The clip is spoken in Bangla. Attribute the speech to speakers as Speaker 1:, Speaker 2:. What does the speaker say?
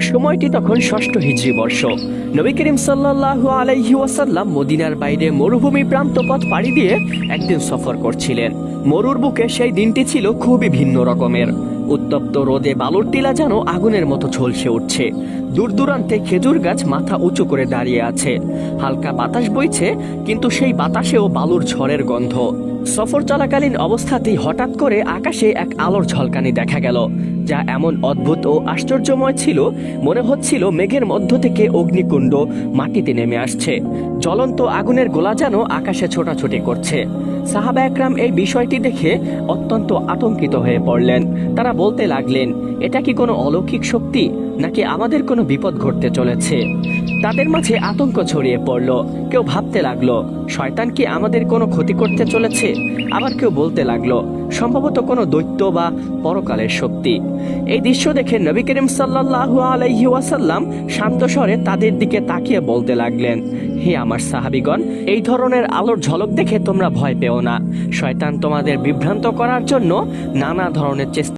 Speaker 1: সময়টি তখন ষষ্ঠ হিজরি বর্ষ। নবী করিম সাল্লাল্লাহু আলাইহি ওয়াসাল্লাম মদিনার বাইরে মরুভূমি প্রান্ত পথ পাড়ি দিয়ে একদিন সফর করছিলেন। মরুর বুকে সেই দিনটি ছিল খুবই ভিন্ন রকমের। উত্তপ্ত রোদে বালুর টিলা যেন আগুনের মতো ঝলসে উঠছে। দূর দূরান্তে খেজুর গাছ মাথা উঁচু করে দাঁড়িয়ে আছে। হালকা বাতাস বইছে, কিন্তু সেই বাতাসেও বালুর ঝড়ের গন্ধ। সফর চলাকালীন অবস্থাতেই হঠাৎ করে আকাশে এক আলোর ঝলকানি দেখা গেল, যা এমন অদ্ভুত ও আশ্চর্যময় ছিল, মনে হচ্ছিল মেঘের মধ্য থেকে অগ্নিকুণ্ড মাটিতে নেমে আসছে। জ্বলন্ত আগুনের গোলা যেন আকাশে ছোটাছুটি করছে। সাহাবা একরাম এই বিষয়টি দেখে অত্যন্ত আতঙ্কিত হয়ে পড়লেন। তারা বলতে লাগলেন, এটা কি কোনো অলৌকিক শক্তি, নাকি আমাদের কোনো বিপদ ঘটতে চলেছে? তাদের মাঝে আতঙ্ক ছড়িয়ে পড়ল। কেউ ভাবতে লাগলো, শয়তান কি আমাদের কোনো ক্ষতি করতে চলেছে? আবার কেউ বলতে লাগলো, সম্ভবত কোনো দৈত্য বা পরকালের শক্তি। এই দৃশ্য দেখে নবী করিম সাল্লাল্লাহু আলাইহি ওয়াসাল্লাম শান্ত স্বরে তাদের দিকে তাকিয়ে বলতে লাগলেন, হে আমার সাহাবীগণ, এই ধরনের আলোর ঝলক দেখে তোমরা ভয় পেও না। শয়তান তোমাদের বিভ্রান্ত করার জন্য নানা ধরনের চেষ্টা